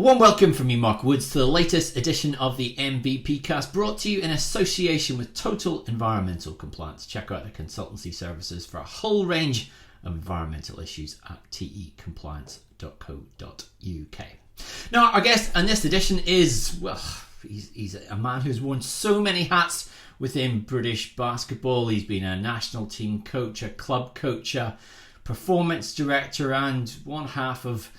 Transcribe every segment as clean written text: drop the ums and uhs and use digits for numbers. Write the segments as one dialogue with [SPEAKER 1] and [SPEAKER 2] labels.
[SPEAKER 1] A warm welcome from me, Mark Woods, to the latest edition of the MVP Cast, brought to you in association with Total Environmental Compliance. Check out their consultancy services for a whole range of environmental issues at tecompliance.co.uk. Now, our guest on this edition is, well, he's a man who's worn so many hats within British basketball. He's been a national team coach, a club coach, a performance director, and one half of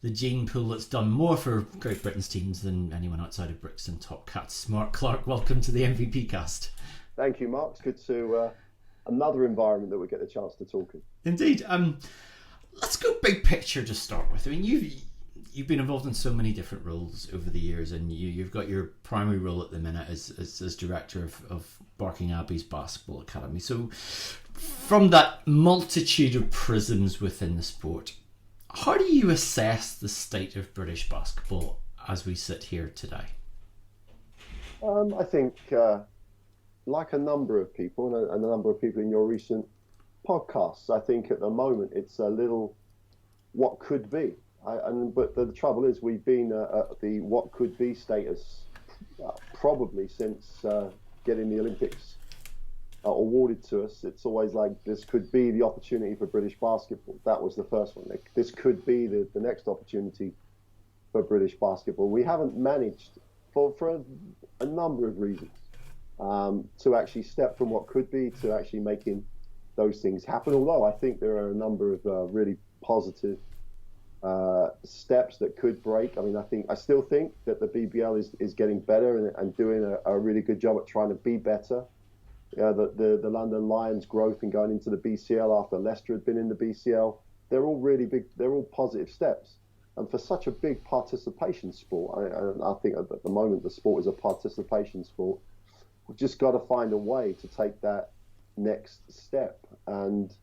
[SPEAKER 1] the gene pool that's done more for Great Britain's teams than anyone outside of Brixton Top Cats. Mark Clark, welcome to the MVP Cast.
[SPEAKER 2] Thank you, Mark. It's good to another environment that we get the chance to talk in.
[SPEAKER 1] Indeed. Let's go big picture to start with. I mean, you've been involved in so many different roles over the years, and you've got your primary role at the minute as director of Barking Abbey's basketball academy. So, from that multitude of prisms within the sport, how do you assess the state of British basketball as we sit here today?
[SPEAKER 2] I think, like a number of people, and a number of people in your recent podcasts, I think at the moment it's a little what could be. But the trouble is we've been at the what could be status probably since getting the Olympics awarded to us. It's always like, this could be the opportunity for British basketball. That was the first one. This could be the next opportunity for British basketball. We haven't managed, for a number of reasons, to actually step from what could be to actually making those things happen. Although I think there are a number of really positive steps that could break. I mean, I still think that the BBL is getting better and doing a really good job at trying to be better. The London Lions' growth and going into the BCL after Leicester had been in the BCL, they're all really big, they're all positive steps. And for such a big participation sport, I think at the moment the sport is a participation sport, we've just got to find a way to take that next step. And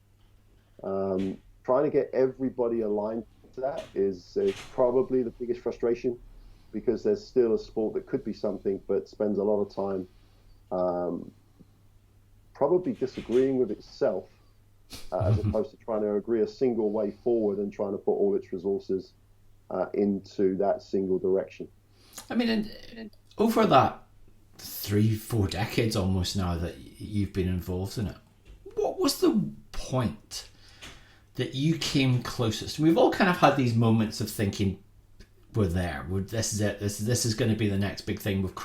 [SPEAKER 2] trying to get everybody aligned to that is probably the biggest frustration, because there's still a sport that could be something but spends a lot of time probably disagreeing with itself as opposed to trying to agree a single way forward and trying to put all its resources into that single direction.
[SPEAKER 1] I mean, and over that 3-4 decades almost now that you've been involved in it, what was the point that you came closest? We've all kind of had these moments of thinking, we're there, this is it, this is going to be the next big thing, we've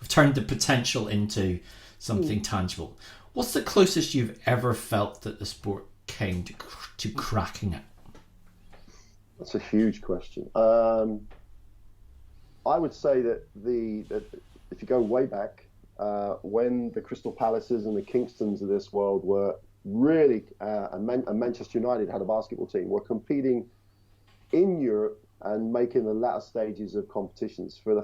[SPEAKER 1] turned the potential into something tangible. What's the closest you've ever felt that the sport came to cracking it?
[SPEAKER 2] That's a huge question. I would say that if you go way back, when the Crystal Palaces and the Kingstons of this world were really, and Manchester United had a basketball team, were competing in Europe and making the latter stages of competitions for a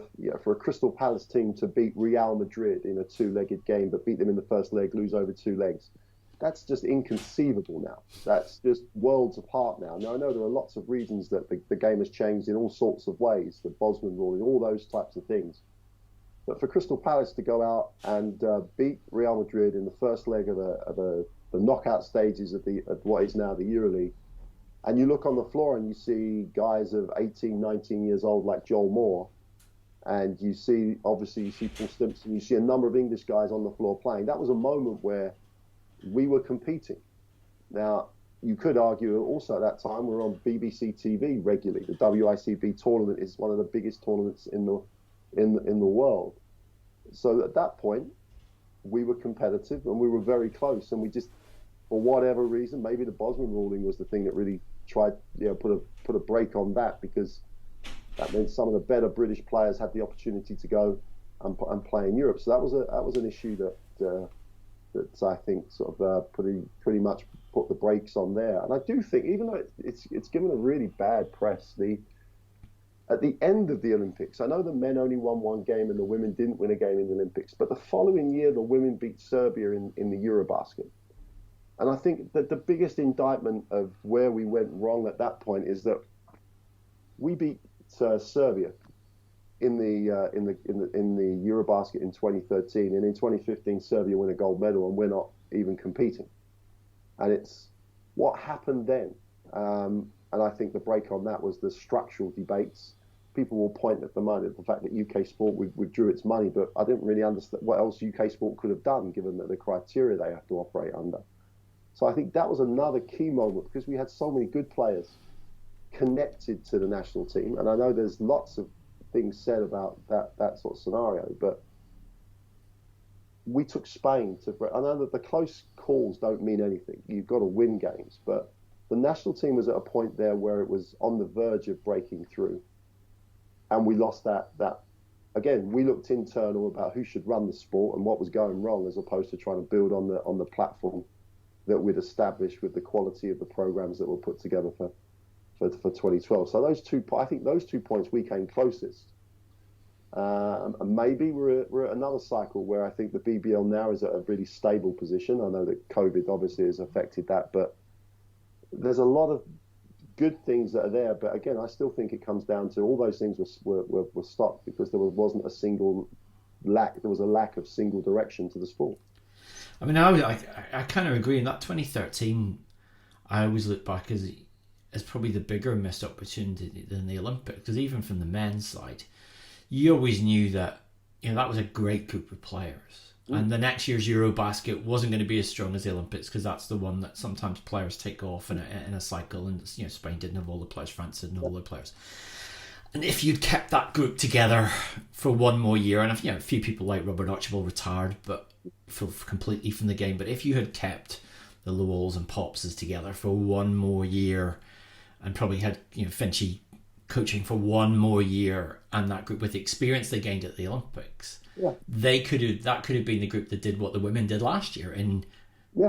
[SPEAKER 2] Crystal Palace team to beat Real Madrid in a two-legged game, but beat them in the first leg, lose over 2 legs. That's just inconceivable now. That's just worlds apart now. Now, I know there are lots of reasons that the game has changed in all sorts of ways, the Bosman ruling, all those types of things. But for Crystal Palace to go out and beat Real Madrid in the first leg of the knockout stages of what is now the EuroLeague, and you look on the floor and you see guys of 18, 19 years old like Joel Moore, and you see Paul Stimpson, you see a number of English guys on the floor playing. That was a moment where we were competing. Now, you could argue also at that time we were on BBC TV regularly. The WICB tournament is one of the biggest tournaments in the world. So at that point, we were competitive and we were very close, and we just, for whatever reason, maybe the Bosman ruling was the thing that really tried, put a break on that, because that meant some of the better British players had the opportunity to go and play in Europe. So that was an issue that I think sort of pretty much put the brakes on there. And I do think, even though it's given a really bad press, at the end of the Olympics, I know the men only won one game and the women didn't win a game in the Olympics, but the following year the women beat Serbia in the Eurobasket. And I think that the biggest indictment of where we went wrong at that point is that we beat Serbia in the Eurobasket in 2013, and in 2015 Serbia win a gold medal and we're not even competing. And it's what happened then. And I think the break on that was the structural debates people will point at the fact that UK sport withdrew its money, but I didn't really understand what else UK sport could have done given that the criteria they have to operate under. So I think that was another key moment because we had so many good players connected to the national team. And I know there's lots of things said about that sort of scenario, but we took Spain to. I know that the close calls don't mean anything. You've got to win games, but the national team was at a point there where it was on the verge of breaking through, and we lost that. Again, we looked internal about who should run the sport and what was going wrong, as opposed to trying to build on the platform that we'd established with the quality of the programs that were put together for 2012. So I think those 2 points we came closest. And maybe we're at another cycle where I think the BBL now is at a really stable position. I know that COVID obviously has affected that, but there's a lot of good things that are there. But again, I still think it comes down to all those things were stopped because there wasn't a single lack. There was a lack of single direction to the sport.
[SPEAKER 1] I mean, I kind of agree. In that 2013, I always look back as probably the bigger missed opportunity than the Olympics, because even from the men's side, you always knew that that was a great group of players, and the next year's Eurobasket wasn't going to be as strong as the Olympics because that's the one that sometimes players take off in a cycle, and Spain didn't have all the players, France didn't have all the players. And if you'd kept that group together for one more year, and a few people like Robert Archibald retired, but completely from the game. But if you had kept the Lowells and Popses together for one more year, and probably had Finchy coaching for one more year, and that group with the experience they gained at the Olympics, that could have been the group that did what the women did last year in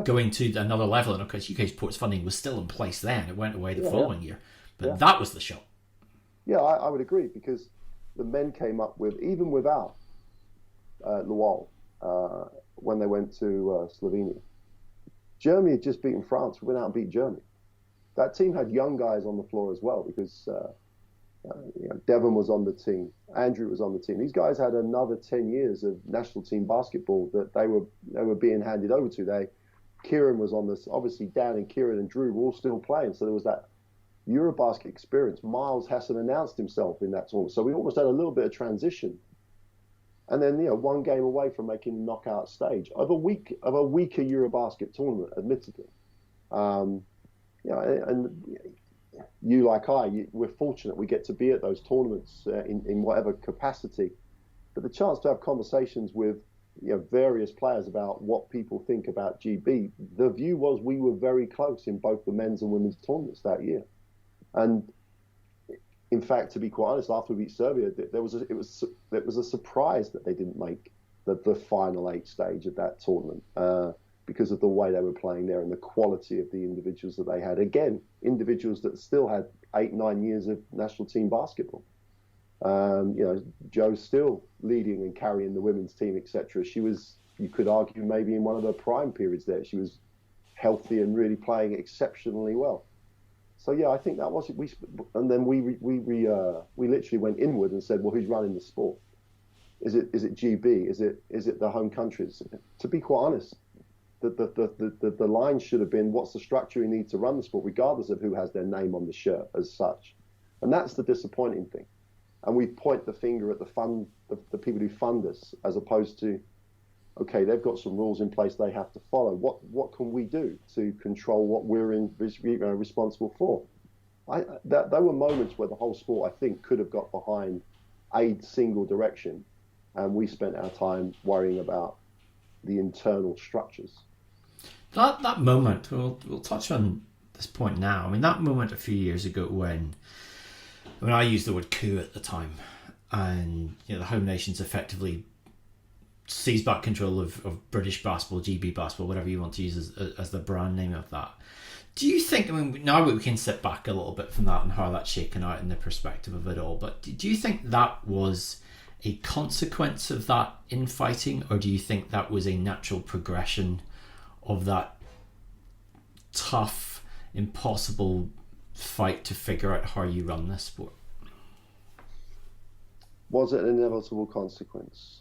[SPEAKER 1] going to another level. And of course, UK sports funding was still in place then; it went away the following year, but that was the shot.
[SPEAKER 2] Yeah, I would agree, because the men came up with, even without Lowell, when they went to Slovenia. Germany had just beaten France. We went out and beat Germany. That team had young guys on the floor as well, because Devon was on the team, Andrew was on the team. These guys had another 10 years of national team basketball that they were being handed over to. Kieran was on this. Obviously, Dan and Kieran and Drew were all still playing, so there was that Eurobasket experience. Miles Hassan announced himself in that tournament, so we almost had a little bit of transition. And then, one game away from making the knockout stage of a weaker Eurobasket tournament, admittedly. And you, like we're fortunate we get to be at those tournaments in whatever capacity. But the chance to have conversations with various players about what people think about GB, the view was we were very close in both the men's and women's tournaments that year. And in fact, to be quite honest, after we beat Serbia, it was a surprise that they didn't make the final 8 stage of that tournament because of the way they were playing there and the quality of the individuals that they had. Again, individuals that still had 8-9 years of national team basketball. Jo's still leading and carrying the women's team, etc. She was, you could argue, maybe in one of her prime periods there. She was healthy and really playing exceptionally well. So yeah, I think that was it. And then we literally went inward and said, well, who's running the sport? Is it GB? Is it the home countries? To be quite honest, the line should have been, what's the structure we need to run the sport, regardless of who has their name on the shirt as such. And that's the disappointing thing. And we point the finger at the people who fund us, as opposed to, okay, they've got some rules in place they have to follow. What can we do to control what we're responsible for? There were moments where the whole sport, I think, could have got behind a single direction, and we spent our time worrying about the internal structures.
[SPEAKER 1] That moment, we'll touch on this point now. I mean, that moment a few years ago when I used the word coup at the time, and the home nations effectively seized back control of British basketball, GB basketball, whatever you want to use as the brand name of that. Do you think, I mean, now we can sit back a little bit from that and how that's shaken out in the perspective of it all, but do you think that was a consequence of that infighting, or do you think that was a natural progression of that tough, impossible fight to figure out how you run this sport?
[SPEAKER 2] Was it an inevitable consequence?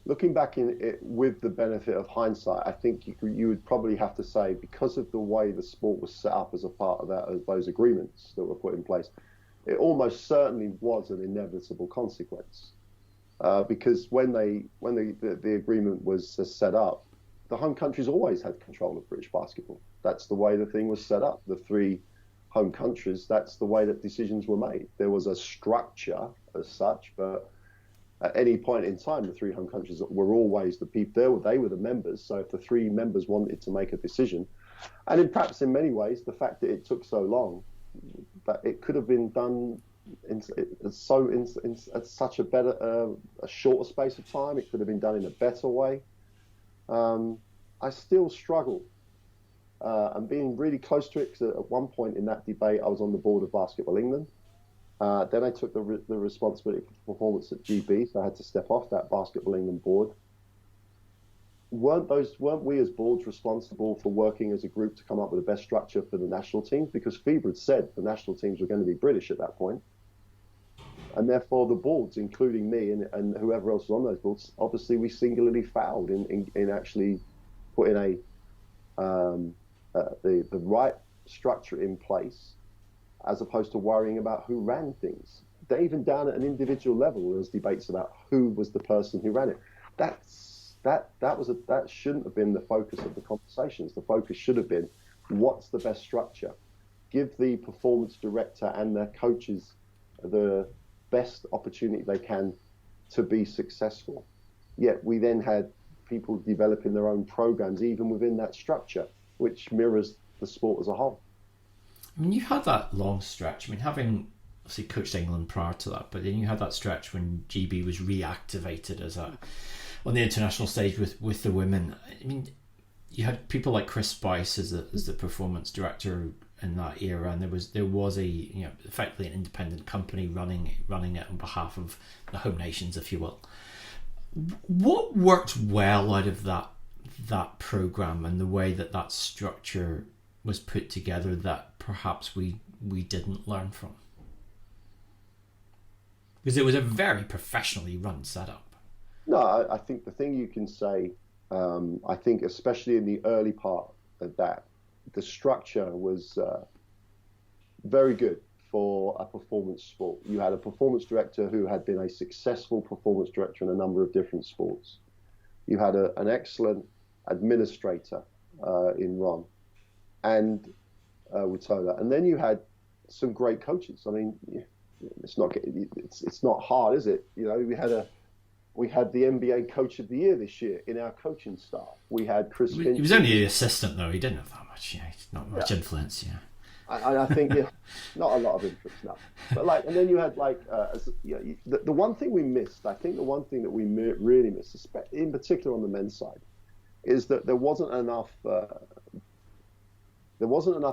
[SPEAKER 2] looking back in it with the benefit of hindsight, I think you would probably have to say, because of the way the sport was set up as a part of those agreements that were put in place, it almost certainly was an inevitable consequence. Because when the agreement was set up, the home countries always had control of British basketball. That's the way the thing was set up. The three home countries, that's the way that decisions were made. There was a structure as such, but at any point in time, the three home countries were always the people. They were the members. So if the three members wanted to make a decision, and perhaps in many ways, the fact that it took so long, that it could have been done in such a shorter space of time. It could have been done in a better way. I still struggle. And being really close to it, because at one point in that debate, I was on the board of Basketball England. Then I took the responsibility for performance at GB, so I had to step off that Basketball England board. Weren't we as boards responsible for working as a group to come up with the best structure for the national teams? Because FIBA had said the national teams were going to be British at that point. And therefore the boards, including me and whoever else was on those boards, obviously we singularly fouled in actually putting the right structure in place, as opposed to worrying about who ran things. Even down at an individual level, there was debates about who was the person who ran it. That shouldn't have been the focus of the conversations. The focus should have been, what's the best structure? Give the performance director and their coaches the best opportunity they can to be successful. Yet we then had people developing their own programs even within that structure, which mirrors the sport as a whole.
[SPEAKER 1] I mean, you had that long stretch. I mean, having obviously coached England prior to that, but then you had that stretch when GB was reactivated on the international stage with the women. I mean, you had people like Chris Spice as the performance director in that era, and there was a effectively an independent company running it on behalf of the home nations, if you will. What worked well out of that program and the way that structure was put together that perhaps we didn't learn from? Because it was a very professionally run setup.
[SPEAKER 2] No, I think the thing you can say, I think especially in the early part of that, the structure was very good for a performance sport. You had a performance director who had been a successful performance director in a number of different sports. You had an excellent administrator in Ron and Witola, and then you had some great coaches. I mean, it's not hard, is it? We had the NBA Coach of the Year this year in our coaching staff. We had Chris Finch.
[SPEAKER 1] He was only an assistant, though. He didn't have that much. Not much influence. Yeah.
[SPEAKER 2] I think not a lot of influence, no. But and then you had the one thing we missed. I think the one thing that we really missed, in particular on the men's side, is that there wasn't enough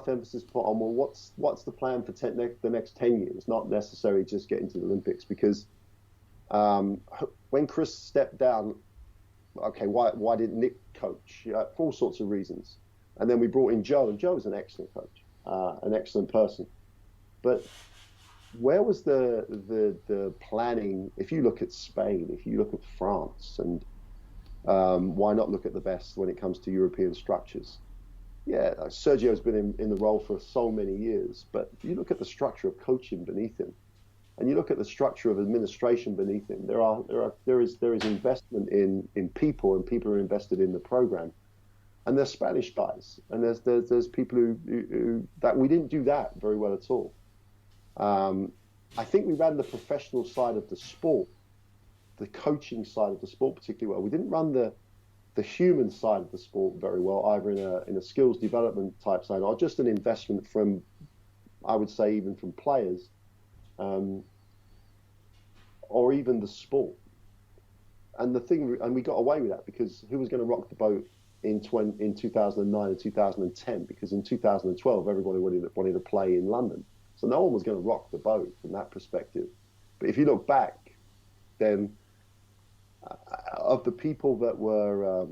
[SPEAKER 2] emphasis put on, well, what's the plan for the next 10 years, not necessarily just getting to the Olympics. Because when Chris stepped down, okay, why didn't Nick coach? For all sorts of reasons. And then we brought in Joe, and Joe was an excellent coach, an excellent person. But where was the planning? If you look at Spain, if you look at France, and why not look at the best when it comes to European structures? Yeah, Sergio's been in the role for so many years, but if you look at the structure of coaching beneath him, and you look at the structure of administration beneath him, there is investment in people, and people are invested in the program. And there's Spanish guys, and there's people who that we didn't do that very well at all. I think we ran the professional side of the sport, the coaching side of the sport particularly well. We didn't run the human side of the sport very well, either in a skills development type side or just an investment from, I would say, even from players, or even the sport. And we got away with that because who was going to rock the boat in 2009 and 2010? Because in 2012 everybody wanted to play in London, so no one was going to rock the boat from that perspective. But if you look back, then of the people that were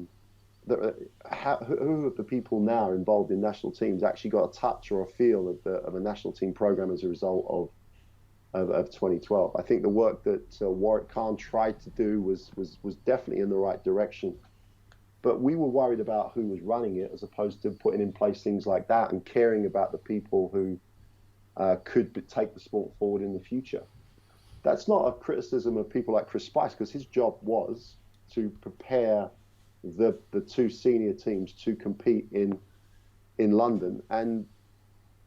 [SPEAKER 2] who of the people now involved in national teams actually got a touch or a feel of a national team program as a result of of 2012. I think the work that Warwick Khan tried to do was definitely in the right direction. But we were worried about who was running it as opposed to putting in place things like that and caring about the people who could take the sport forward in the future. That's not a criticism of people like Chris Spice, because his job was to prepare the two senior teams to compete in London. And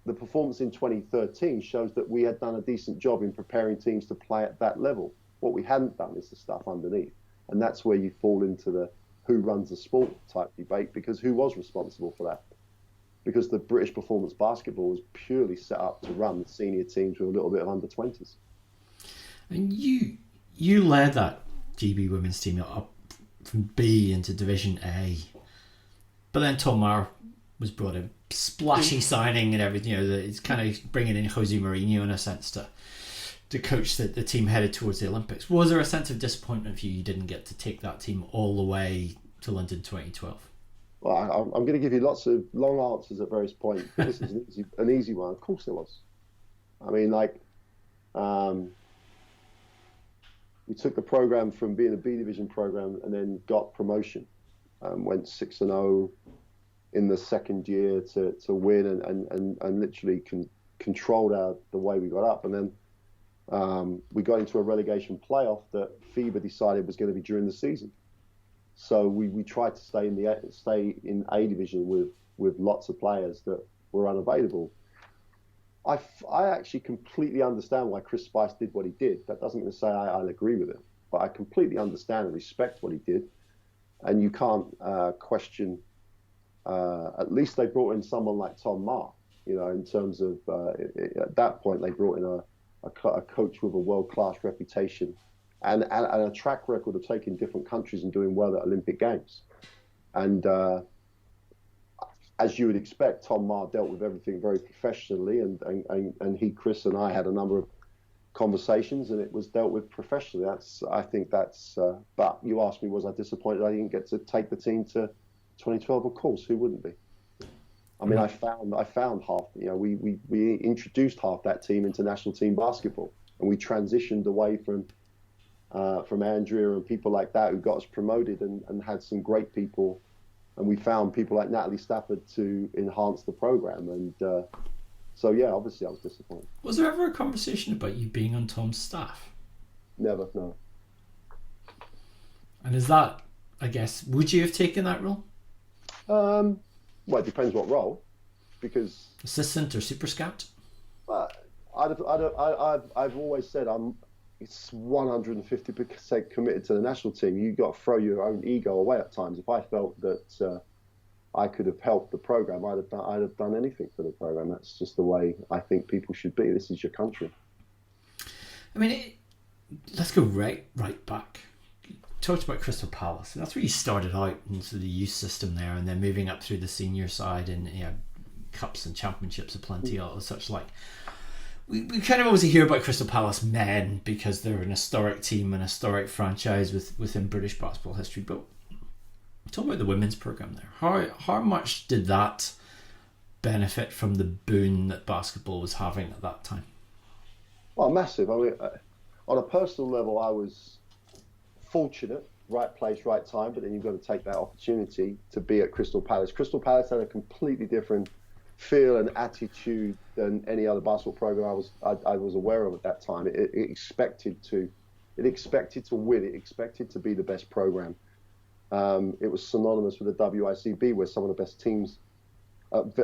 [SPEAKER 2] the performance in 2013 shows that we had done a decent job in preparing teams to play at that level. What we hadn't done is the stuff underneath. And that's where you fall into the who runs the sport type debate, because who was responsible for that? Because the British performance basketball was purely set up to run the senior teams with a little bit of under 20s.
[SPEAKER 1] And you led that GB women's team up from B into Division A. But then Tom Maher was brought in, splashy signing and everything. It's kind of bringing in Jose Mourinho in a sense to coach the team headed towards the Olympics. Was there a sense of disappointment for you didn't get to take that team all the way to London 2012?
[SPEAKER 2] Well, I'm going to give you lots of long answers at various points. This is an easy one. Of course there was. I mean, we took the program from being a B division program and then got promotion. Went 6-0 in the second year to win and literally controlled the way we got up. And then we got into a relegation playoff that FIBA decided was going to be during the season. So we tried to stay in A division with lots of players that were unavailable. I actually completely understand why Chris Spice did what he did. That doesn't mean to say I'll agree with it, but I completely understand and respect what he did. And you can't question. At least they brought in someone like Tom Maher. In terms of at that point they brought in a coach with a world-class reputation and a track record of taking different countries and doing well at Olympic Games. And as you would expect, Tom Maher dealt with everything very professionally, and Chris and I had a number of conversations, and it was dealt with professionally. I think that's. But you asked me, was I disappointed I didn't get to take the team to 2012? Of course, who wouldn't be? I mean, I found half. We introduced half that team into national team basketball, and we transitioned away from Andrea and people like that who got us promoted, and had some great people. And we found people like Natalie Stafford to enhance the program. And so, yeah, obviously I was disappointed.
[SPEAKER 1] Was there ever a conversation about you being on Tom's staff?
[SPEAKER 2] Never, no.
[SPEAKER 1] And is that, I guess, would you have taken that role?
[SPEAKER 2] Well, it depends what role, because
[SPEAKER 1] assistant or super scout.
[SPEAKER 2] I've always said it's 150% committed to the national team. You've got to throw your own ego away at times. If I felt that I could have helped the program, I'd have done anything for the program. That's just the way I think people should be. This is your country.
[SPEAKER 1] I mean, let's go right back. You talked about Crystal Palace, and that's where you started out into the youth system there, and then moving up through the senior side, and cups and championships aplenty, all such like. We kind of always hear about Crystal Palace men because they're an historic team, an historic franchise within British basketball history. But talk about the women's program there. How much did that benefit from the boon that basketball was having at that time?
[SPEAKER 2] Well, massive. I mean, on a personal level, I was fortunate, right place, right time. But then you've got to take that opportunity to be at Crystal Palace. Crystal Palace had a completely different feel and attitude than any other basketball program I was aware of at that time. It expected to win. It expected to be the best program. It was synonymous with the WICB, where some of the best teams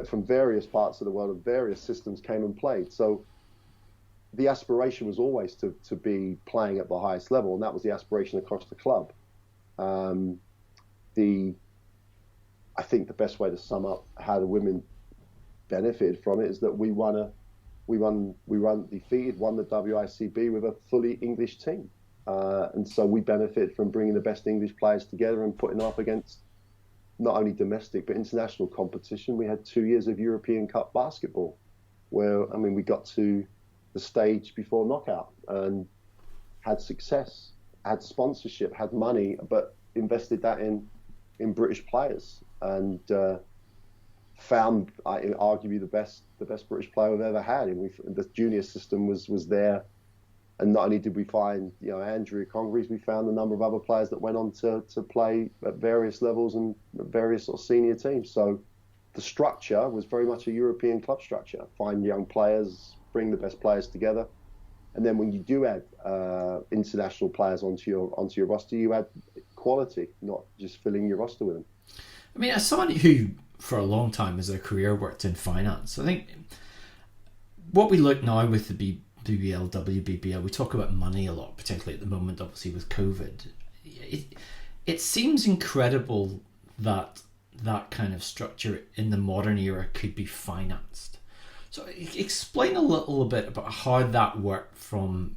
[SPEAKER 2] from various parts of the world and various systems came and played. So the aspiration was always to be playing at the highest level, and that was the aspiration across the club. I think the best way to sum up how the women benefited from it is that we won defeated, won the WICB with a fully English team. And so we benefited from bringing the best English players together and putting them up against not only domestic but international competition. We had 2 years of European Cup basketball where, I mean, we got to the stage before knockout and had success, had sponsorship, had money, but invested that in British players, and found arguably the best British player we've ever had. And the junior system was there And not only did we find, Andrea Congress, we found a number of other players that went on to play at various levels and various sort of senior teams. So the structure was very much a European club structure. Find young players, bring the best players together. And then when you do add international players onto your roster, you add quality, not just filling your roster with them.
[SPEAKER 1] I mean, as someone who, for a long time as a career, worked in finance, I think what we look now with the BBL, WBBL, we talk about money a lot, particularly at the moment, obviously with COVID. It seems incredible that that kind of structure in the modern era could be financed. So explain a little bit about how that worked from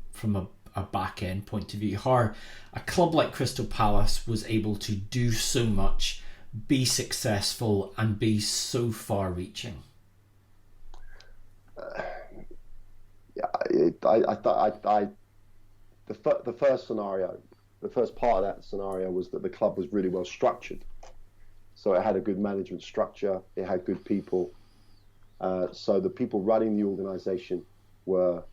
[SPEAKER 1] a back end point of view, how a club like Crystal Palace was able to do so much, be successful, and be so far reaching.
[SPEAKER 2] The first scenario, the first part of that scenario was that the club was really well structured. So it had a good management structure, it had good people. So the people running the organisation were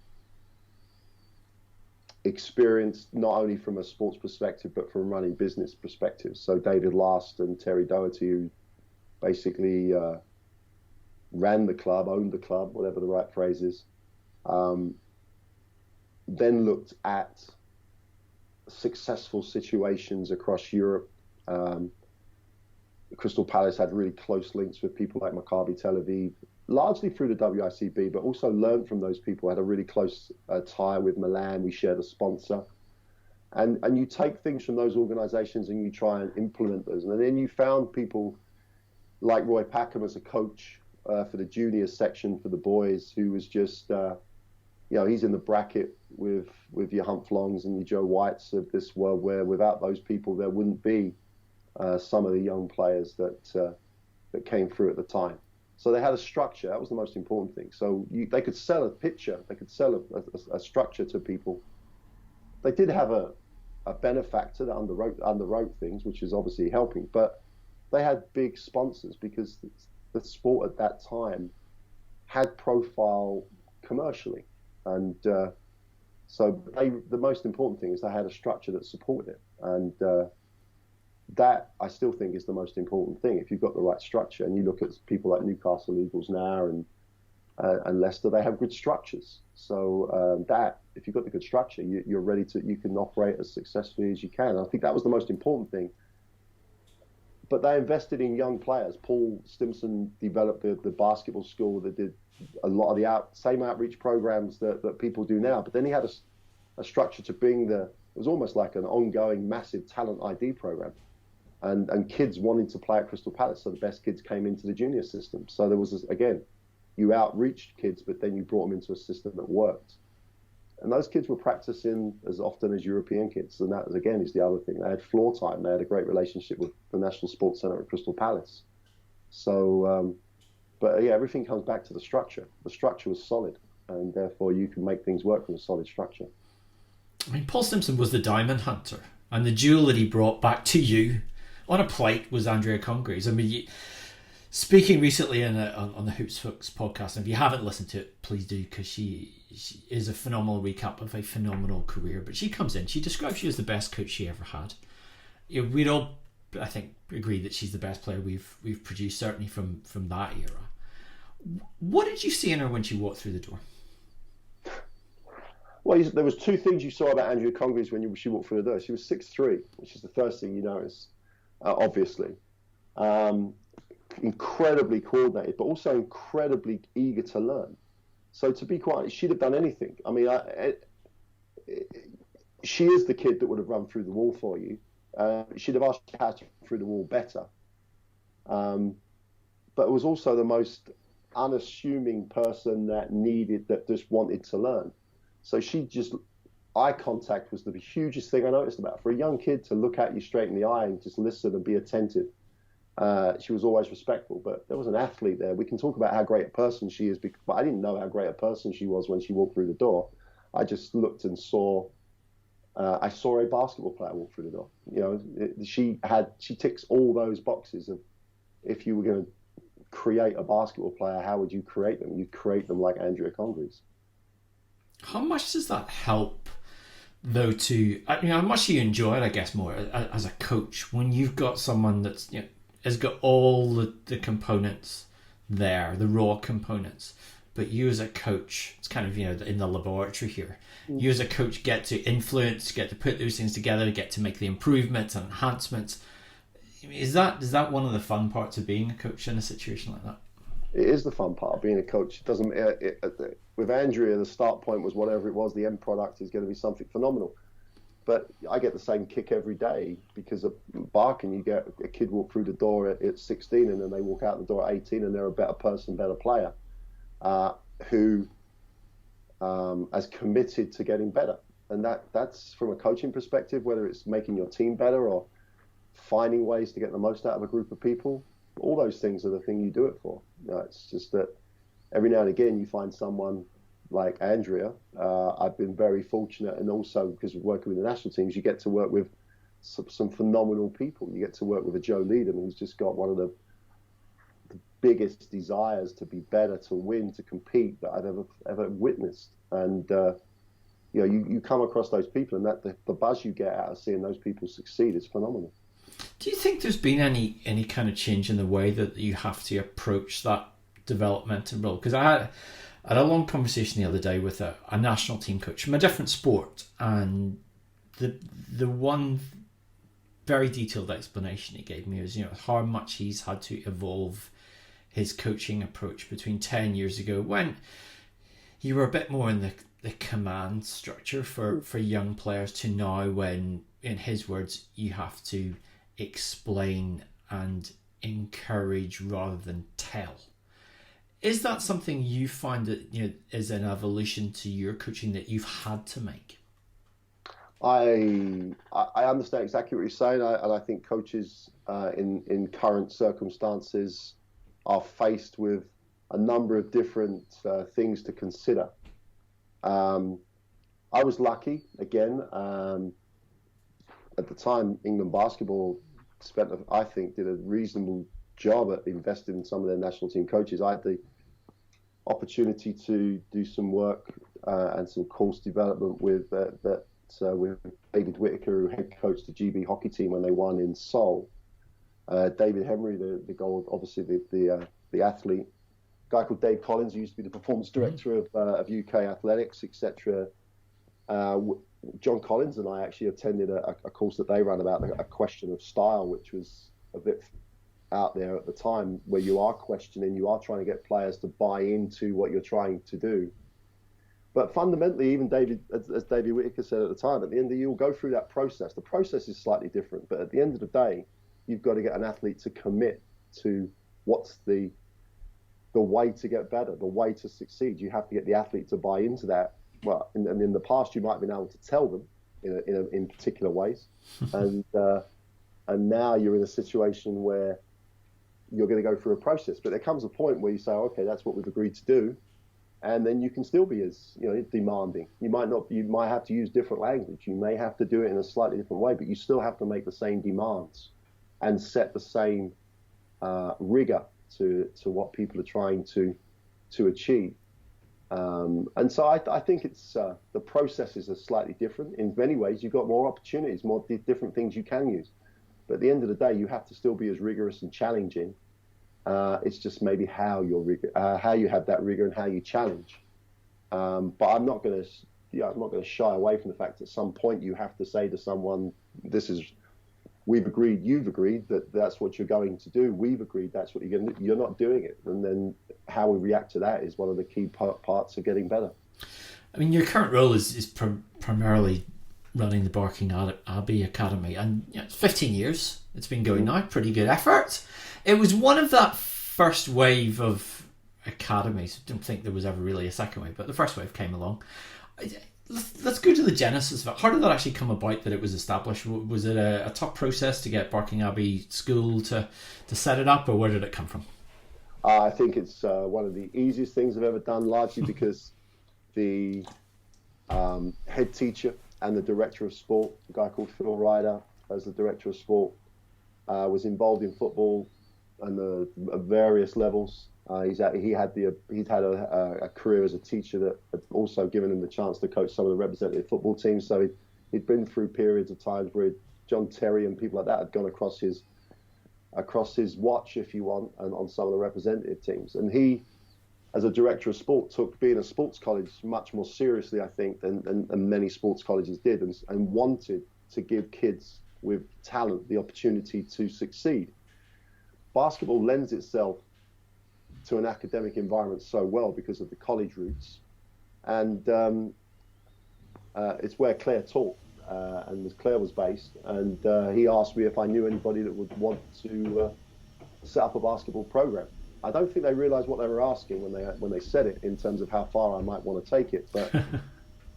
[SPEAKER 2] experienced not only from a sports perspective, but from running business perspectives. So David Last and Terry Doherty, who basically ran the club, owned the club, whatever the right phrase is, then looked at successful situations across Europe. Crystal Palace had really close links with people like Maccabi Tel Aviv, largely through the WICB, but also learned from those people, had a really close tie with Milan. We shared a sponsor. And you take things from those organizations and you try and implement those. And then you found people like Roy Packham as a coach for the junior section for the boys, who was just, he's in the bracket with your Humph Longs and your Joe Whites of this world, where without those people, there wouldn't be some of the young players that came through at the time. So they had a structure. That was the most important thing. So they could sell a picture. They could sell a structure to people. They did have a benefactor that underwrote things, which is obviously helping. But they had big sponsors because the sport at that time had profile commercially. And so the most important thing is they had a structure that supported it. And that I still think is the most important thing. If you've got the right structure, and you look at people like Newcastle Eagles now and Leicester, they have good structures. So that if you've got the good structure, you're ready you can operate as successfully as you can. And I think that was the most important thing. But they invested in young players. Paul Stimson developed the basketball school that did a lot of the same outreach programs that people do now. But then he had a structure to bring it was almost like an ongoing massive talent ID program. And kids wanted to play at Crystal Palace, so the best kids came into the junior system. So there was you outreached kids, but then you brought them into a system that worked. And those kids were practicing as often as European kids. And that, again, is the other thing. They had floor time. They had a great relationship with the National Sports Centre at Crystal Palace. So, everything comes back to the structure. The structure was solid, and therefore you can make things work from a solid structure.
[SPEAKER 1] I mean, Paul Stimson was the diamond hunter, and the jewel that he brought back to you on a plate was Andrea Congress. I mean, speaking recently on the Hoops Hooks podcast, and if you haven't listened to it, please do, because she is a phenomenal recap of a phenomenal career. But she comes in, she describes you as the best coach she ever had. We'd all, I think, agree that she's the best player we've produced, certainly from that era. What did you see in her when she walked through the door?
[SPEAKER 2] Well, there was two things you saw about Andrea Congress when she walked through the door. She was 6'3", which is the first thing you notice, obviously. Incredibly coordinated, but also incredibly eager to learn. So to be quite honest, she'd have done anything. I mean, she is the kid that would have run through the wall for you. She'd have asked you how to run through the wall better. But it was also the most unassuming person that just wanted to learn. So eye contact was the hugest thing I noticed about her. For a young kid to look at you straight in the eye and just listen and be attentive. She was always respectful, but there was an athlete there. We can talk about how great a person she is, but I didn't know how great a person she was when she walked through the door. I just looked and saw a basketball player walk through the door. She ticks all those boxes of, if you were going to create a basketball player, how would you create them? You'd create them like Andrea Congress.
[SPEAKER 1] How much does that help though, how much do you enjoy it, I guess, more as a coach when you've got someone that's, has got all the components there, the raw components, but you as a coach, it's kind of, in the laboratory here, you as a coach get to influence, get to put those things together, get to make the improvements and enhancements. Is that one of the fun parts of being a coach in a situation like that?
[SPEAKER 2] It is the fun part of being a coach. It doesn't. With Andrea, the start point was whatever it was. The end product is going to be something phenomenal. But I get the same kick every day because at Barking, you get a kid walk through the door at 16 and then they walk out the door at 18 and they're a better person, better player, who has committed to getting better. And that's from a coaching perspective, whether it's making your team better or finding ways to get the most out of a group of people. All those things are the thing you do it for. It's just that every now and again you find someone like Andrea. I've been very fortunate, and also because of working with the national teams, you get to work with some phenomenal people. You get to work with a Joe Leadham, who's just got one of the biggest desires to be better, to win, to compete that I've ever witnessed. And you come across those people, and that the buzz you get out of seeing those people succeed is phenomenal.
[SPEAKER 1] Do you think there's been any kind of change in the way that you have to approach that developmental role? Because I had a long conversation the other day with a national team coach from a different sport, and the one very detailed explanation he gave me was how much he's had to evolve his coaching approach between 10 years ago, when you were a bit more in the command structure for young players, to now when, in his words, you have to explain and encourage rather than tell. Is that something you find that is an evolution to your coaching that you've had to make?
[SPEAKER 2] I understand exactly what you're saying, and I think coaches in current circumstances are faced with a number of different things to consider. I was lucky again. At the time, England basketball did a reasonable job at investing in some of their national team coaches. I had the opportunity to do some work and some course development with David Whittaker, who head coached the GB hockey team when they won in Seoul. David Henry, the goal, obviously the athlete. A guy called Dave Collins, who used to be the performance director of UK athletics, etc. John Collins and I actually attended a course that they ran about a question of style, which was a bit out there at the time, where you are questioning, you are trying to get players to buy into what you're trying to do. But fundamentally, even as David Whittaker said at the time, at the end of the year, you'll go through that process. The process is slightly different, but at the end of the day, you've got to get an athlete to commit to what's the way to get better, the way to succeed. You have to get the athlete to buy into that. Well, and in the past, you might have been able to tell them in particular ways, and now you're in a situation where you're going to go through a process. But there comes a point where you say, okay, that's what we've agreed to do, and then you can still be as demanding. You might have to use different language. You may have to do it in a slightly different way, but you still have to make the same demands and set the same rigor to what people are trying to achieve. And so I think it's the processes are slightly different. In many ways, you've got more opportunities, more different things you can use. But at the end of the day, you have to still be as rigorous and challenging. It's just maybe how you have that rigor and how you challenge. But I'm not going to shy away from the fact that at some point you have to say to someone, we've agreed, you've agreed that's what you're going to do. We've agreed that's what you're going to do. You're not doing it. And then how we react to that is one of the key parts of getting better.
[SPEAKER 1] I mean, your current role is primarily running the Barking Abbey Academy. And it's 15 years it's been going now. Pretty good effort. It was one of that first wave of academies. I don't think there was ever really a second wave, but the first wave came along. Let's go to the genesis of it. How did that actually come about that it was established? Was it a tough process to get Barking Abbey School to set it up, or where did it come from?
[SPEAKER 2] I think it's one of the easiest things I've ever done, largely because the head teacher and the director of sport, a guy called Phil Ryder, as the director of sport, was involved in football and the various levels. He'd had a career as a teacher that had also given him the chance to coach some of the representative football teams. So he'd been through periods of times where John Terry and people like that had gone across his watch, if you want, and on some of the representative teams. And he, as a director of sport, took being a sports college much more seriously, I think, than many sports colleges did, and wanted to give kids with talent the opportunity to succeed. Basketball lends itself to an academic environment so well because of the college roots, and it's where Claire taught, and Claire was based, and he asked me if I knew anybody that would want to set up a basketball program. I don't think they realised what they were asking when they said it, in terms of how far I might want to take it. But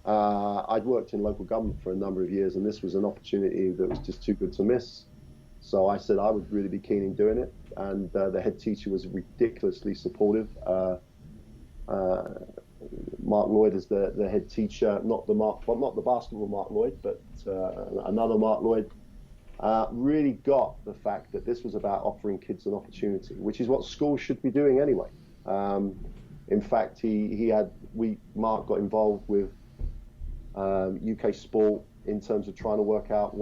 [SPEAKER 2] I'd worked in local government for a number of years, and this was an opportunity that was just too good to miss. So I said I would really be keen in doing it, and the head teacher was ridiculously supportive. Mark Lloyd is the head teacher, not the basketball Mark Lloyd, but another Mark Lloyd. Really got the fact that this was about offering kids an opportunity, which is what schools should be doing anyway. In fact, Mark got involved with UK sport in terms of trying to work out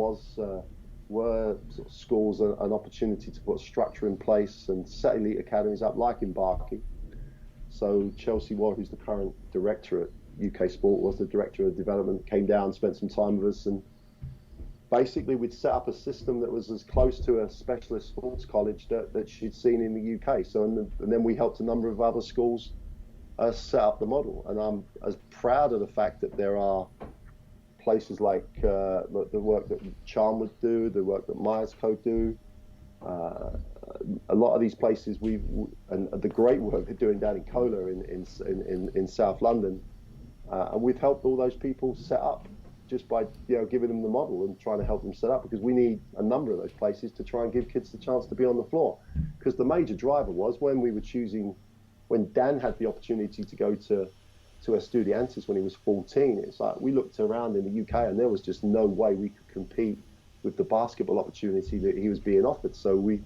[SPEAKER 2] were sort of schools an opportunity to put a structure in place and set elite academies up, like in Barking. So Chelsea Ward, who's the current director at UK Sport, was the director of development, came down, spent some time with us, and basically we'd set up a system that was as close to a specialist sports college that she'd seen in the UK. So and then we helped a number of other schools set up the model. And I'm as proud of the fact that there are places like the work that Charnwood do, the work that Myerscough do. A lot of these places and the great work they're doing down in Cola in South London, and we've helped all those people set up just by giving them the model and trying to help them set up, because we need a number of those places to try and give kids the chance to be on the floor. Because the major driver was when Dan had the opportunity to go to Estudiantes when he was 14, it's like we looked around in the UK and there was just no way we could compete with the basketball opportunity that he was being offered. So we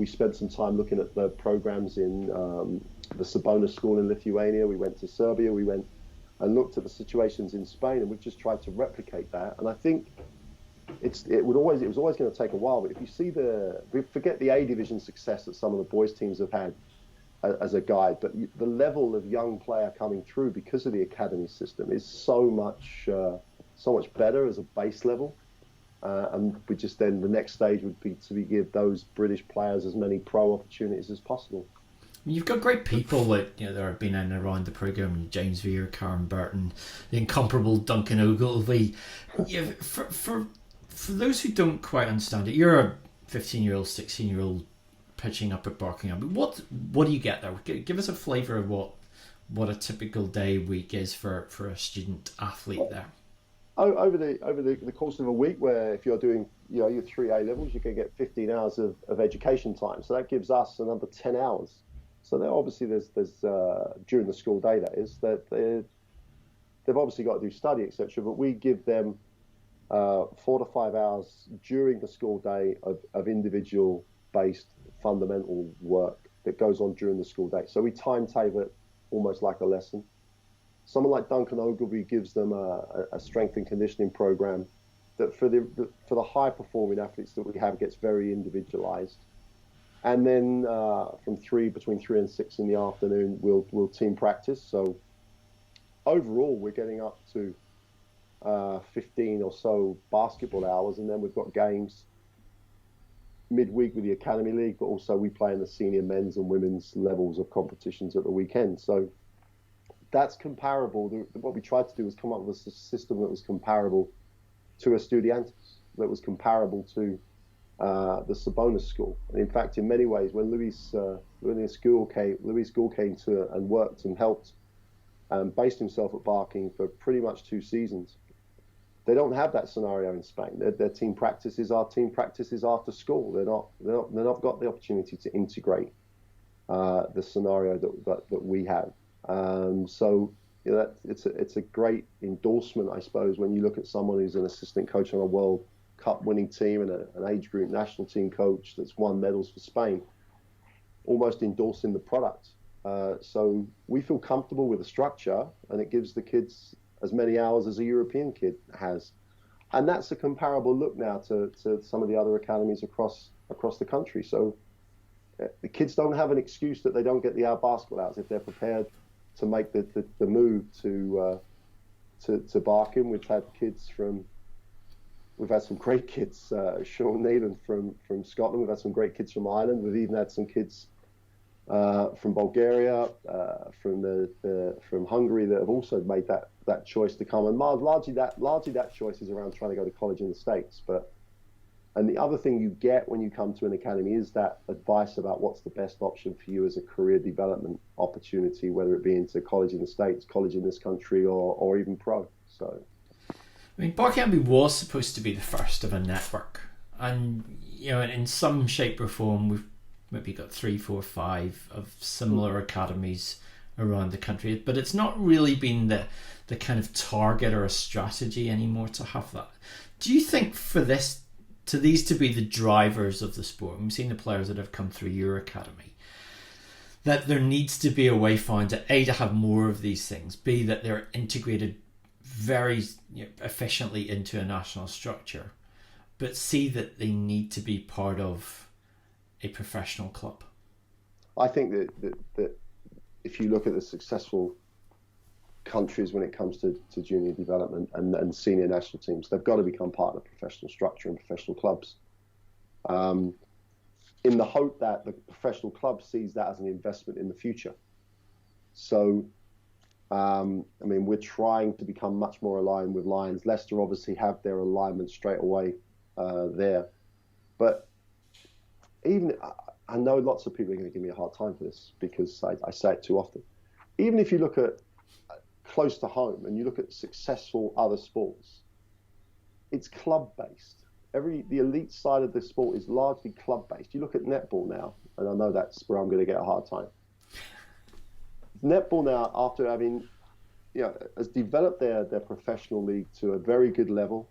[SPEAKER 2] spent some time looking at the programs in the Sabona school in Lithuania. We went to Serbia. We went and looked at the situations in Spain, and we've just tried to replicate that. And I think it was always going to take a while. But if you see forget the A division success that some of the boys teams have had as a guide, but the level of young player coming through because of the academy system is so much better as a base level. And we just then the next stage would be to give those British players as many pro opportunities as possible.
[SPEAKER 1] You've got great people that that have been in and around the programme: James Veer, Karen Burton, the incomparable Duncan Ogilvie. For those who don't quite understand it, you're a 15-year-old, 16-year-old pitching up at Barking Abbey. What do you get there? Give us a flavour of what a typical day week is for a student athlete there.
[SPEAKER 2] Over the course of a week, where if you're doing your 3 A levels, you can get 15 hours of education time. So that gives us another 10 hours. So there obviously there's during the school day, that is, that they've obviously got to do study, etc. But we give them 4 to 5 hours during the school day of individual based fundamental work that goes on during the school day. So we timetable it almost like a lesson. Someone like Duncan Ogilvie gives them a strength and conditioning program that for the high performing athletes that we have gets very individualized. And then between 3 and 6 in the afternoon, we'll team practice. So overall, we're getting up to 15 or so basketball hours, and then we've got games midweek with the Academy League, but also we play in the senior men's and women's levels of competitions at the weekend. So that's comparable. What we tried to do was come up with a system that was comparable to Estudiantes, that was comparable to the Sabona school. And in fact, in many ways, when Luis Gul came to and worked and helped based himself at Barking for pretty much 2 seasons, they don't have that scenario in Spain. Their team practices are team practices after school. They're not got the opportunity to integrate the scenario that we have. So it's a great endorsement, I suppose, when you look at someone who's an assistant coach on a World Cup winning team and an age group national team coach that's won medals for Spain, almost endorsing the product. So we feel comfortable with the structure, and it gives the kids as many hours as a European kid has. And that's a comparable look now to some of the other academies across the country. So the kids don't have an excuse that they don't get the basketball hours if they're prepared to make the move to Barking. We've had some great kids. Sean Neelan from Scotland. We've had some great kids from Ireland. We've even had some kids from Bulgaria, from Hungary that have also made that choice to come. And largely that choice is around trying to go to college in the States. And the other thing you get when you come to an academy is that advice about what's the best option for you as a career development opportunity, whether it be into college in the States, college in this country, or even pro. So,
[SPEAKER 1] I mean, Barking Abbey was supposed to be the first of a network, and in some shape or form, we've maybe got 3, 4, 5 of similar academies around the country, but it's not really been the kind of target or a strategy anymore to have that. Do you think for these to be the drivers of the sport, and we've seen the players that have come through your academy, that there needs to be a way found to A, to have more of these things, B, that they're integrated very efficiently into a national structure, but C, that they need to be part of a professional club?
[SPEAKER 2] I think that if you look at the successful countries when it comes to junior development and senior national teams, they've got to become part of the professional structure and professional clubs, in the hope that the professional club sees that as an investment in the future. So, we're trying to become much more aligned with Lions. Leicester obviously have their alignment straight away there. But even, I know lots of people are going to give me a hard time for this because I say it too often. Even if you look at close to home and you look at successful other sports, it's club-based. The elite side of the sport is largely club-based. You look at netball now, and I know that's where I'm going to get a hard time. Netball now, after having, has developed their professional league to a very good level.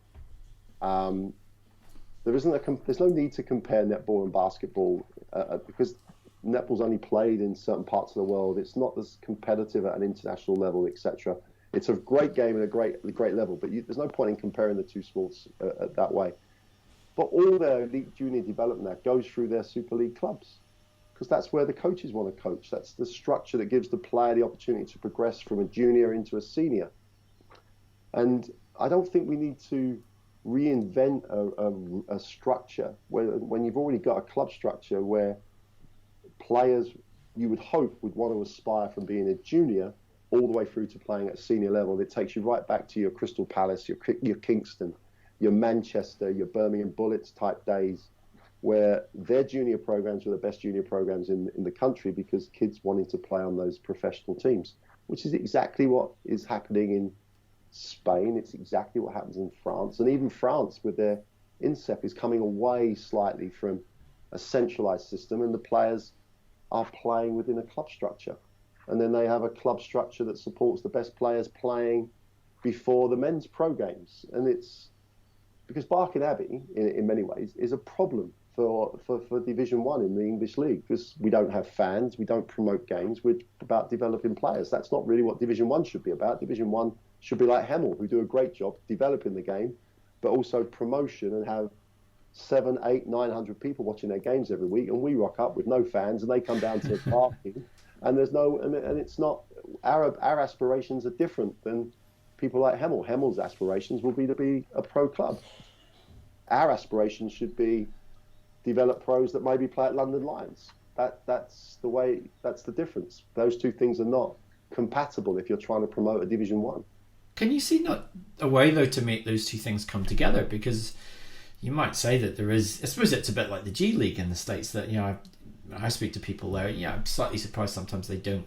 [SPEAKER 2] There's no need to compare netball and basketball because netball's only played in certain parts of the world. It's not as competitive at an international level, etc. It's a great game and a great level, but there's no point in comparing the two sports that way. But all their elite junior development now goes through their Super League clubs because that's where the coaches want to coach. That's the structure that gives the player the opportunity to progress from a junior into a senior. And I don't think we need to reinvent a structure when you've already got a club structure where players, you would hope, would want to aspire from being a junior all the way through to playing at a senior level. It takes you right back to your Crystal Palace, your Kingston, your Manchester, your Birmingham Bullets type days, where their junior programs were the best junior programs in the country because kids wanted to play on those professional teams, which is exactly what is happening in Spain. It's exactly what happens in France. And even France, with their INSEP, is coming away slightly from a centralized system, and the players are playing within a club structure. And then they have a club structure that supports the best players playing before the men's pro games. And it's because Barking Abbey, in many ways, is a problem for Division 1 in the English League because we don't have fans, we don't promote games, we're about developing players. That's not really what Division 1 should be about. Division 1 should be like Hemel, who do a great job developing the game, but also promotion and have 700, 800, 900 people watching their games every week, and we rock up with no fans, and they come down to Barking, and there's no, and it's not, our aspirations are different than people like Hemel. Hemel's aspirations will be to be a pro club. Our aspirations should be develop pros that maybe play at London Lions. That's the difference. Those two things are not compatible if you're trying to promote a Division 1.
[SPEAKER 1] Can you see not a way though to make those two things come together? Because you might say that there is, I suppose it's a bit like the G League in the States that, I speak to people there, I'm slightly surprised sometimes they don't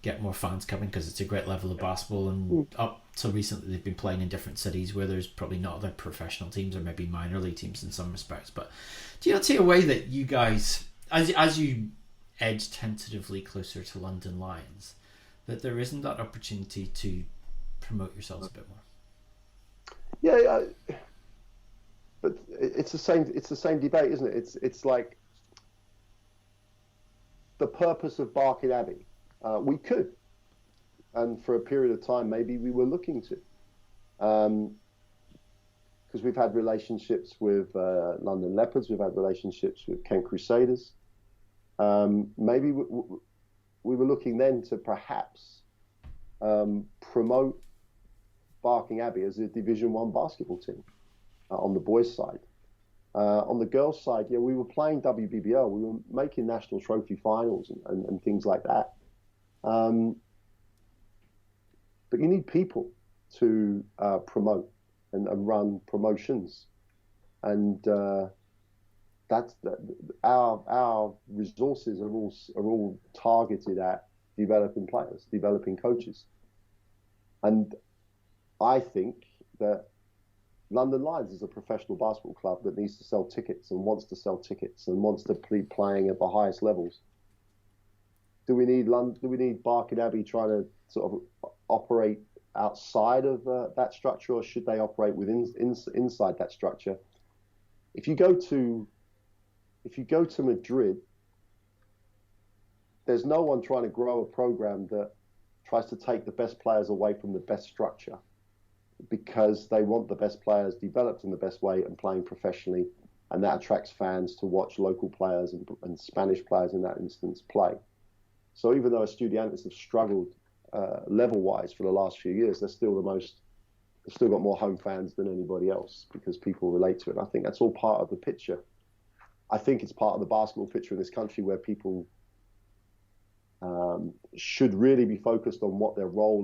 [SPEAKER 1] get more fans coming because it's a great level of basketball, and up till recently they've been playing in different cities where there's probably not other professional teams or maybe minor league teams in some respects. But do you not see a way that you guys, as you edge tentatively closer to London Lions, that there isn't that opportunity to promote yourselves a bit more?
[SPEAKER 2] Yeah, but it's the same debate, isn't it? It's like the purpose of Barking Abbey. We could, and for a period of time maybe we were looking to. because we've had relationships with London Leopards, we've had relationships with Kent Crusaders. Maybe we were looking then to perhaps promote Barking Abbey as a Division 1 basketball team on the boys' side. On the girls' side, yeah, we were playing WBBL. We were making national trophy finals and things like that. But you need people to promote and run promotions, and that's our resources are all targeted at developing players, developing coaches, and I think that London Lions is a professional basketball club that needs to sell tickets and wants to sell tickets and wants to be playing at the highest levels. Do we need Barking Abbey trying to sort of operate outside of that structure, or should they operate inside that structure? If you go to Madrid, there's no one trying to grow a program that tries to take the best players away from the best structure, because they want the best players developed in the best way and playing professionally, and that attracts fans to watch local players and Spanish players in that instance play. So even though Estudiantes have struggled level-wise for the last few years, they've still got more home fans than anybody else because people relate to it. I think that's all part of the picture. I think it's part of the basketball picture in this country where people should really be focused on what their role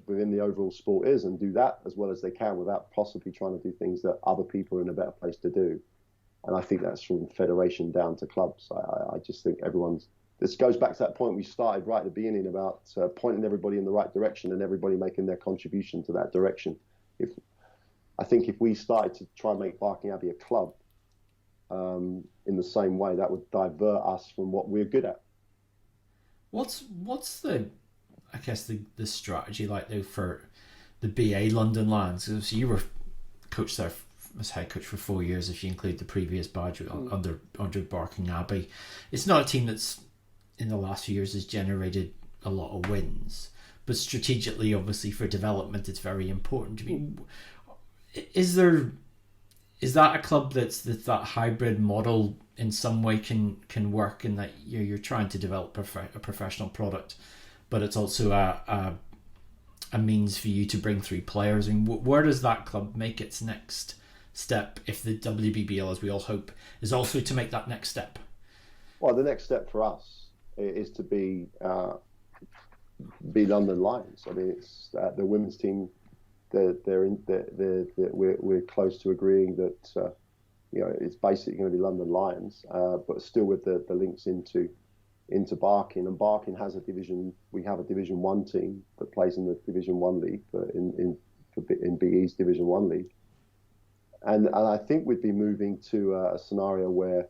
[SPEAKER 2] within the overall sport is and do that as well as they can without possibly trying to do things that other people are in a better place to do. And I think that's from federation down to clubs. I just think this goes back to that point we started right at the beginning about pointing everybody in the right direction and everybody making their contribution to that direction. I think if we started to try and make Barking Abbey a club in the same way, that would divert us from what we're good at.
[SPEAKER 1] What's the strategy like though for the BA London Lions? So you were coach there as head coach for 4 years, if you include the previous badge under Barking Abbey. It's not a team that's in the last few years has generated a lot of wins, but strategically, obviously for development, it's very important. I mean, is that a club that hybrid model in some way can work, in that you're trying to develop a professional product, but it's also a means for you to bring through players? I mean, where does that club make its next step if the WBBL, as we all hope, is also to make that next step?
[SPEAKER 2] Well, the next step for us is to be London Lions. I mean, it's the women's team. We're close to agreeing that it's basically going to be London Lions, but still with the links into Barking. And Barking has we have a Division 1 team that plays in the Division 1 league, in BE's Division 1 league. And I think we'd be moving to a scenario where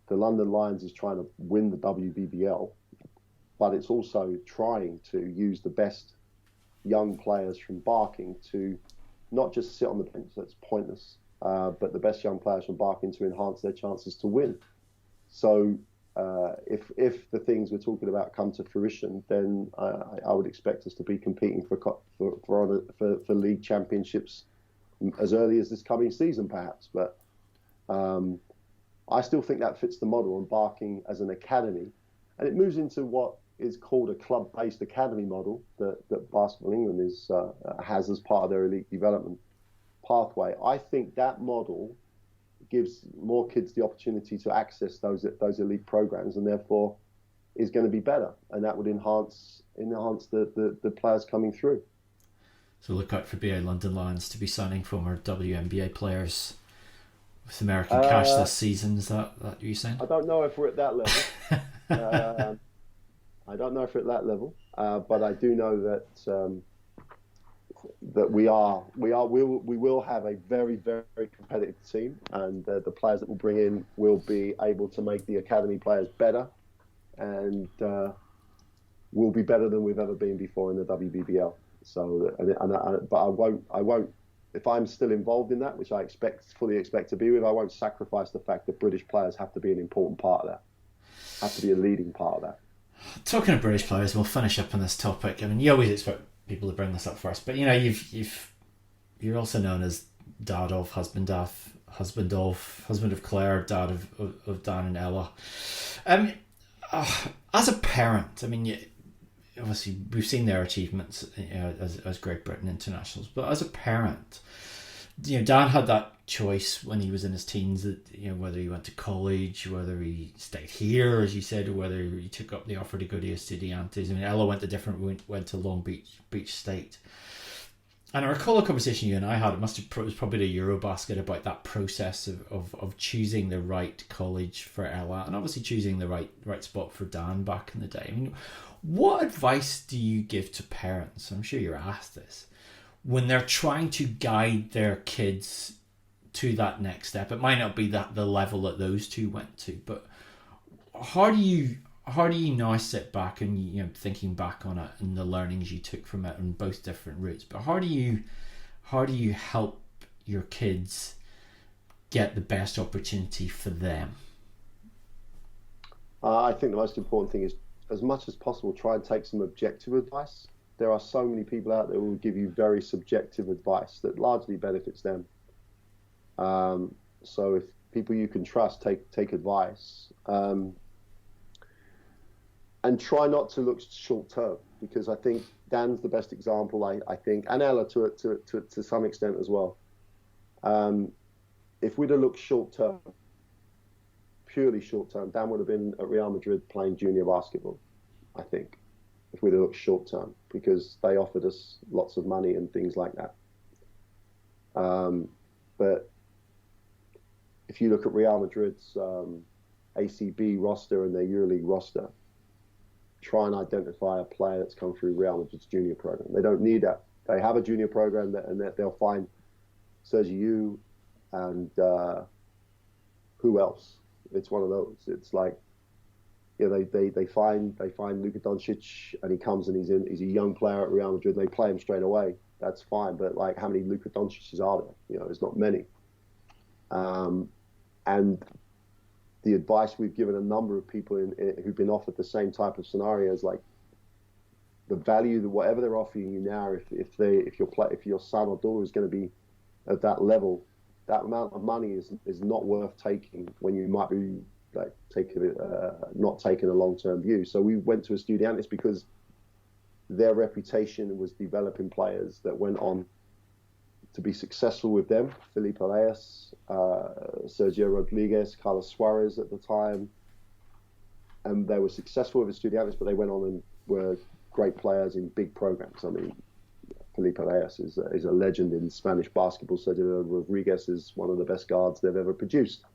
[SPEAKER 2] the London Lions is trying to win the WBBL, but it's also trying to use the best young players from Barking to not just sit on the bench, that's pointless, but the best young players from Barking to enhance their chances to win. So if the things we're talking about come to fruition, then I would expect us to be competing for league championships as early as this coming season, perhaps. But I still think that fits the model on Barking as an academy, and it moves into what is called a club-based academy model that Basketball England has as part of their elite development pathway. I think that model gives more kids the opportunity to access those elite programs, and therefore is going to be better, and that would enhance the players coming through.
[SPEAKER 1] So look out for BA London Lions to be signing former WNBA players with American cash this season. Is that what you're saying?
[SPEAKER 2] I don't know if we're at that level. I don't know if we're at that level, but I do know that we will have a very, very competitive team, and the players that we'll bring in will be able to make the academy players better, and will be better than we've ever been before in the WBBL. So, but I won't. If I'm still involved in that, which I fully expect to be with, I won't sacrifice the fact that British players have to be an important part of that, have to be a leading part of that.
[SPEAKER 1] Talking of British players, we'll finish up on this topic. I mean, you always expect people to bring this up first, but you're also known as dad of, husband of Claire, dad of Dan and Ella. As a parent, I mean, obviously we've seen their achievements, as Great Britain internationals, but as a parent, Dan had that choice when he was in his teens that whether he went to college, whether he stayed here, as you said, or whether he took up the offer to go to Estudiantes. I mean, Ella went to Long Beach State. And I recall a conversation you and I had. It was probably the Eurobasket about that process of choosing the right college for Ella, and obviously choosing the right spot for Dan back in the day. I mean, what advice do you give to parents? I'm sure you're asked this when they're trying to guide their kids to that next step. It might not be the level that those two went to, but how do you now sit back and thinking back on it and the learnings you took from it on both different routes, but how do you help your kids get the best opportunity for them?
[SPEAKER 2] I think the most important thing is, as much as possible, try and take some objective advice. There are so many people out there who will give you very subjective advice that largely benefits them. So if people you can trust take advice, and try not to look short term, because I think Dan's the best example. I think, and Ella to some extent as well. If we'd have looked short term, purely short term, Dan would have been at Real Madrid playing junior basketball, I think, if we'd have looked short term, because they offered us lots of money and things like that. But if you look at Real Madrid's ACB roster and their EuroLeague roster, try and identify a player that's come through Real Madrid's junior program. They don't need that. They have a junior program and they'll find Sergio and who else? It's one of those. It's like, they find Luka Doncic and he comes and he's a young player at Real Madrid and they play him straight away. That's fine. But like, how many Luka Doncic's are there? There's not many. And the advice we've given a number of people who've been offered the same type of scenarios, like the value that whatever they're offering you now, if your son or daughter is going to be at that level, that amount of money is not worth taking when you might be like not taking a long-term view. So we went to Estudiantes because their reputation was developing players that went on to be successful with them. Felipe Reyes, Sergio Rodriguez, Carlos Suarez at the time. And they were successful with Estudiantes, but they went on and were great players in big programs. I mean, Felipe Reyes is a legend in Spanish basketball. Sergio Rodriguez is one of the best guards they've ever produced,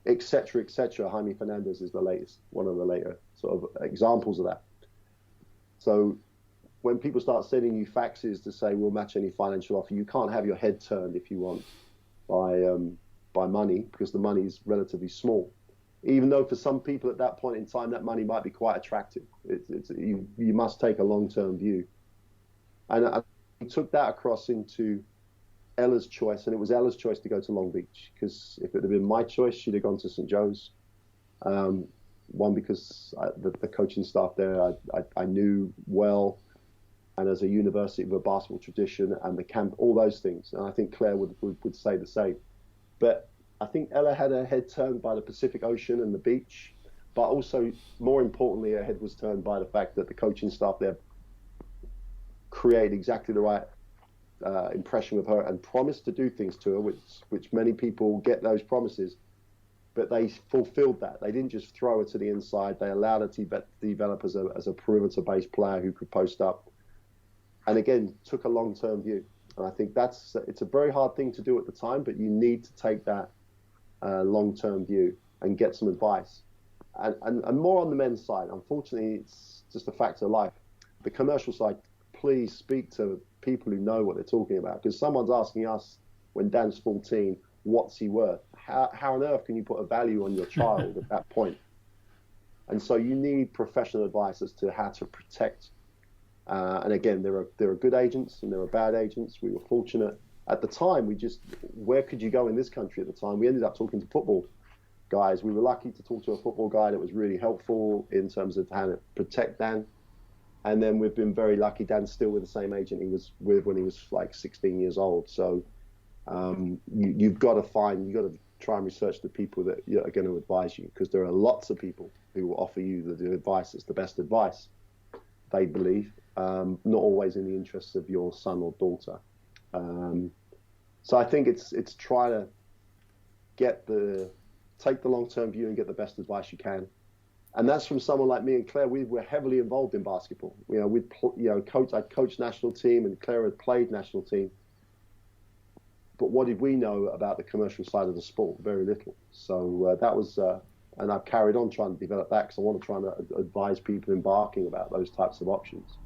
[SPEAKER 2] etc., etc. Jaime Fernandez is one of the later sort of examples of that. So when people start sending you faxes to say we'll match any financial offer, you can't have your head turned, if you want, by money, because the money is relatively small. Even though for some people at that point in time that money might be quite attractive, you must take a long-term view. And I took that across into Ella's choice, and it was Ella's choice to go to Long Beach, because if it had been my choice, she'd have gone to St. Joe's. One, because the coaching staff there I knew well, and as a university with a basketball tradition and the camp, all those things. And I think Claire would say the same. But I think Ella had her head turned by the Pacific Ocean and the beach, but also, more importantly, her head was turned by the fact that the coaching staff there created exactly the right impression with her and promised to do things to her, which many people get those promises, but they fulfilled that. They didn't just throw her to the inside. They allowed her to develop as a perimeter-based player who could post up. And again, took a long-term view. And I think it's a very hard thing to do at the time, but you need to take that long-term view and get some advice. And more on the men's side. Unfortunately, it's just a fact of life. The commercial side, please speak to people who know what they're talking about, because someone's asking us when Dan's 14, what's he worth? How on earth can you put a value on your child at that point? And so you need professional advice as to how to protect. And again, there are good agents and there are bad agents. We were fortunate at the time. Where could you go in this country at the time? We ended up talking to football guys. We were lucky to talk to a football guy that was really helpful in terms of how to protect Dan. And then we've been very lucky. Dan's still with the same agent he was with when he was like 16 years old. So You've got to try and research the people that are going to advise you, because there are lots of people who will offer you the advice that's the best advice, they believe, not always in the interests of your son or daughter. So I think it's try to take the long-term view and get the best advice you can. And that's from someone like me and Claire. We were heavily involved in basketball. I'd coached national team, and Claire had played national team. But what did we know about the commercial side of the sport? Very little. So that was, and I've carried on trying to develop that, because I want to try and advise people embarking about those types of options.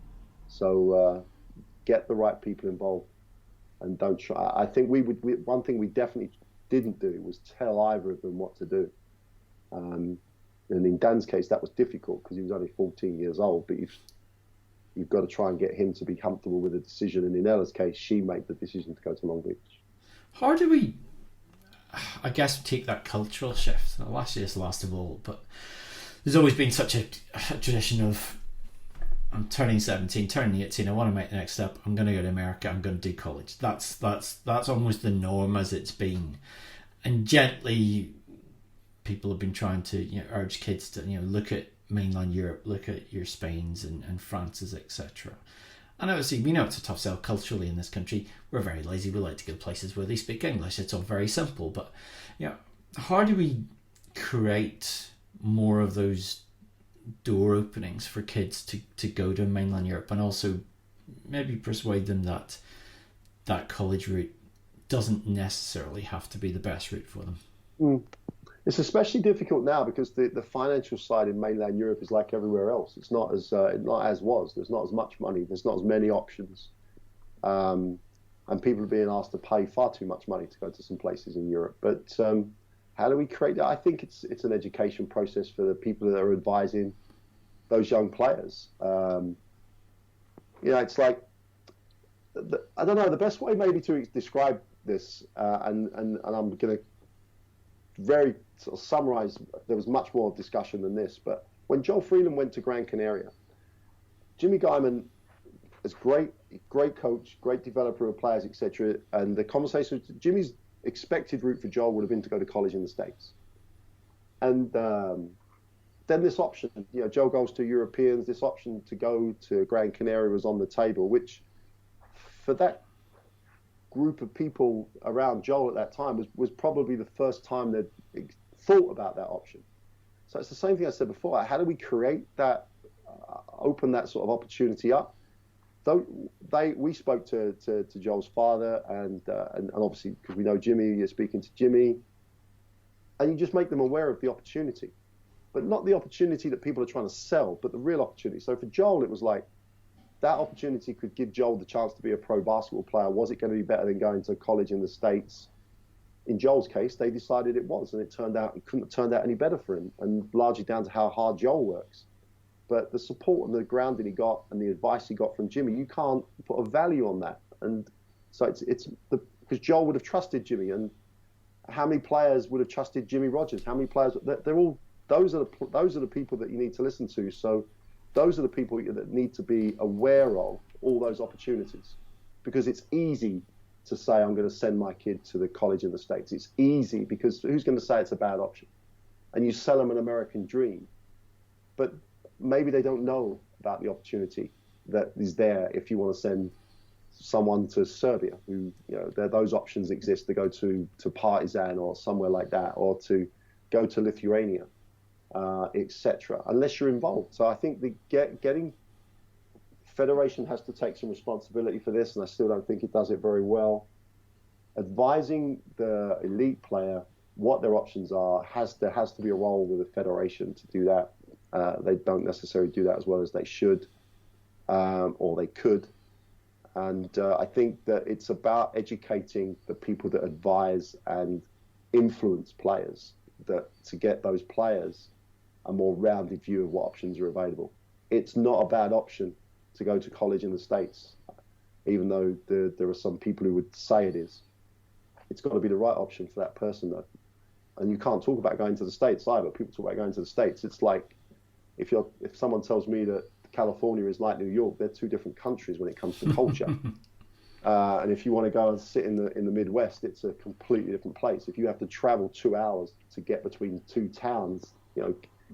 [SPEAKER 2] So get the right people involved, and don't try. I think one thing we definitely didn't do was tell either of them what to do. And in Dan's case, that was difficult because he was only 14 years old, but you've got to try and get him to be comfortable with the decision. And in Ella's case, she made the decision to go to Long Beach.
[SPEAKER 1] How do we, I guess, take that cultural shift? Now, last year's last of all, but there's always been such a tradition of, I'm turning 17, turning 18, I want to make the next step, I'm going to go to America, I'm going to do college. That's almost the norm as it's been. And gently, people have been trying to urge kids to look at mainland Europe, look at your Spains and Frances, etc. And obviously, we know it's a tough sell culturally in this country. We're very lazy. We like to go places where they speak English. It's all very simple. But how do we create more of those door openings for kids to go to mainland Europe, and also maybe persuade them that college route doesn't necessarily have to be the best route for them?
[SPEAKER 2] It's especially difficult now because the financial side in mainland Europe is like everywhere else. It's not as was. There's not as much money. There's not as many options, and people are being asked to pay far too much money to go to some places in Europe. But how do we create that? I think it's an education process for the people that are advising those young players. It's like, I don't know, the best way maybe to describe this, and I'm going to very sort of summarize, there was much more discussion than this, but when Joel Freeland went to Gran Canaria, Jimmy Guyman is great coach, great developer of players, etc. And the conversation, Jimmy's expected route for Joel would have been to go to college in the States. And then this option, Joel goes to Europeans, this option to go to Gran Canaria was on the table, which for that group of people around Joel at that time was probably the first time they'd thought about that option. So it's the same thing I said before. How do we create that, open that sort of opportunity up? We spoke to Joel's father, and obviously because we know Jimmy, you're speaking to Jimmy, and you just make them aware of the opportunity, but not the opportunity that people are trying to sell, but the real opportunity. So for Joel, it was like, that opportunity could give Joel the chance to be a pro basketball player. Was it going to be better than going to college in the States? In Joel's case, they decided it was, and it couldn't have turned out any better for him, and largely down to how hard Joel works. But the support and the grounding he got and the advice he got from Jimmy, you can't put a value on that. And so because Joel would have trusted Jimmy, and how many players would have trusted Jimmy Rogers? How many players? Those are the people that you need to listen to. So those are the people that need to be aware of all those opportunities, because it's easy to say, I'm going to send my kid to the college in the States. It's easy because who's going to say it's a bad option? And you sell them an American dream, but maybe they don't know about the opportunity that is there if you want to send someone to Serbia, who, those options exist to go to Partizan or somewhere like that, or to go to Lithuania. Etc. Unless you're involved. So I think getting Federation has to take some responsibility for this, and I still don't think it does it very well. Advising the elite player what their options are, there has to be a role with the Federation to do that. They don't necessarily do that as well as they should, or they could. And I think that it's about educating the people that advise and influence players, to get those players a more rounded view of what options are available. It's not a bad option to go to college in the States, even though there are some people who would say it is. It's got to be the right option for that person, though. And you can't talk about going to the States either. People talk about going to the States. It's like if someone tells me that California is like New York, they're two different countries when it comes to culture. And if you want to go and sit in the Midwest, it's a completely different place. If you have to travel 2 hours to get between two towns,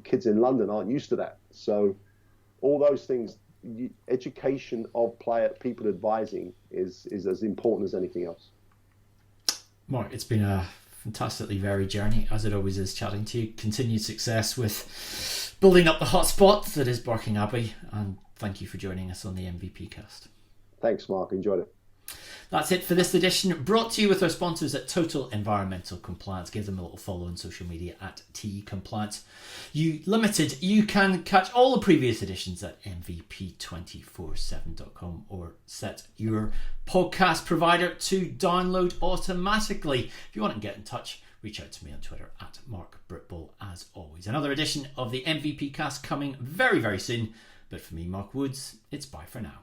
[SPEAKER 2] kids in London aren't used to that. So all those things, education of people advising is as important as anything else.
[SPEAKER 1] Mark, it's been a fantastically varied journey, as it always is, chatting to you. Continued success with building up the hotspot that is Barking Abbey, and thank you for joining us on the MVP Cast.
[SPEAKER 2] Thanks, Mark. Enjoyed it.
[SPEAKER 1] That's it for this edition, brought to you with our sponsors at Total Environmental Compliance. Give them a little follow on social media at TE Compliance Limited. You can catch all the previous editions at mvp247.com or set your podcast provider to download automatically. If you want to get in touch, reach out to me on Twitter at Mark Britball as always. Another edition of the MVP Cast coming very, very soon. But for me, Mark Woods, it's bye for now.